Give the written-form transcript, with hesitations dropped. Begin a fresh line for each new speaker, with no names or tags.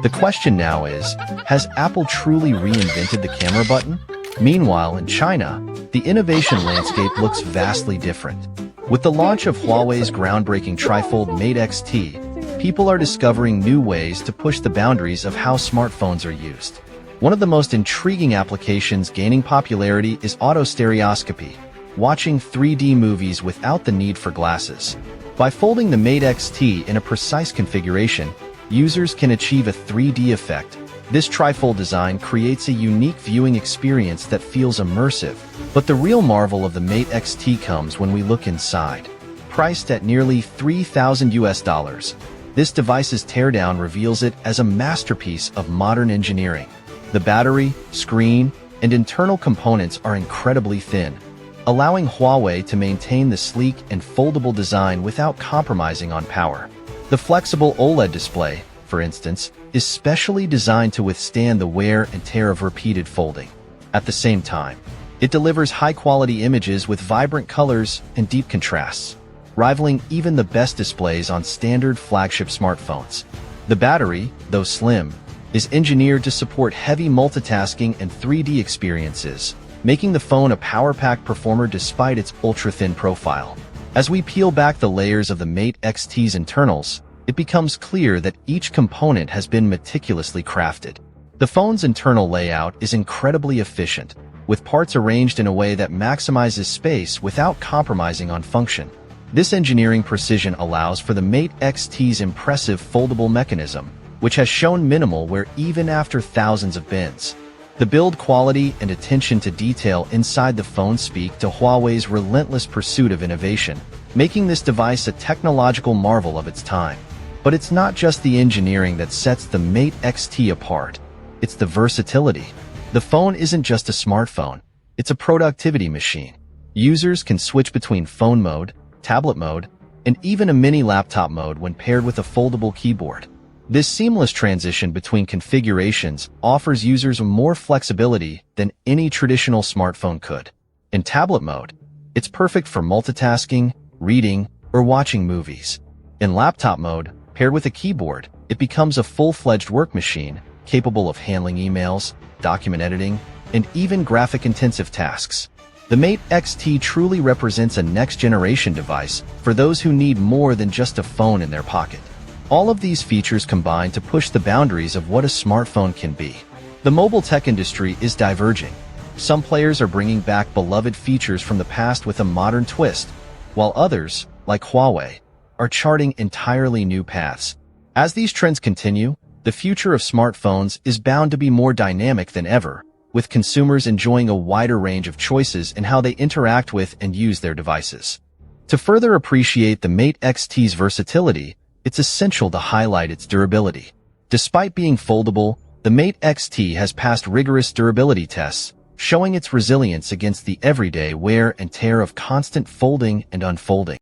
The question now is, has Apple truly reinvented the camera button? Meanwhile, in China, the innovation landscape looks vastly different. With the launch of Huawei's groundbreaking trifold Mate X-T, people are discovering new ways to push the boundaries of how smartphones are used. One of the most intriguing applications gaining popularity is autostereoscopy, watching 3D movies without the need for glasses. By folding the Mate X-T in a precise configuration, users can achieve a 3D effect. This trifold design creates a unique viewing experience that feels immersive. But the real marvel of the Mate X-T comes when we look inside. Priced at nearly $3,000, this device's teardown reveals it as a masterpiece of modern engineering. The battery, screen, and internal components are incredibly thin, allowing Huawei to maintain the sleek and foldable design without compromising on power. The flexible OLED display, for instance, is specially designed to withstand the wear and tear of repeated folding. At the same time, it delivers high-quality images with vibrant colors and deep contrasts, rivaling even the best displays on standard flagship smartphones. The battery, though slim, is engineered to support heavy multitasking and 3D experiences, making the phone a power-packed performer despite its ultra-thin profile. As we peel back the layers of the Mate X-T's internals, it becomes clear that each component has been meticulously crafted. The phone's internal layout is incredibly efficient, with parts arranged in a way that maximizes space without compromising on function. This engineering precision allows for the Mate X-T's impressive foldable mechanism, which has shown minimal wear even after thousands of bends. The build quality and attention to detail inside the phone speak to Huawei's relentless pursuit of innovation, making this device a technological marvel of its time. But it's not just the engineering that sets the Mate X-T apart, it's the versatility. The phone isn't just a smartphone, it's a productivity machine. Users can switch between phone mode, tablet mode, and even a mini laptop mode when paired with a foldable keyboard. This seamless transition between configurations offers users more flexibility than any traditional smartphone could. In tablet mode, it's perfect for multitasking, reading, or watching movies. In laptop mode, paired with a keyboard, it becomes a full-fledged work machine, capable of handling emails, document editing, and even graphic-intensive tasks. The Mate X-T truly represents a next-generation device for those who need more than just a phone in their pocket. All of these features combine to push the boundaries of what a smartphone can be. The mobile tech industry is diverging. Some players are bringing back beloved features from the past with a modern twist, while others, like Huawei, are charting entirely new paths. As these trends continue, the future of smartphones is bound to be more dynamic than ever, with consumers enjoying a wider range of choices in how they interact with and use their devices. To further appreciate the Mate X-T's versatility, it's essential to highlight its durability. Despite being foldable, the Mate X-T has passed rigorous durability tests, showing its resilience against the everyday wear and tear of constant folding and unfolding.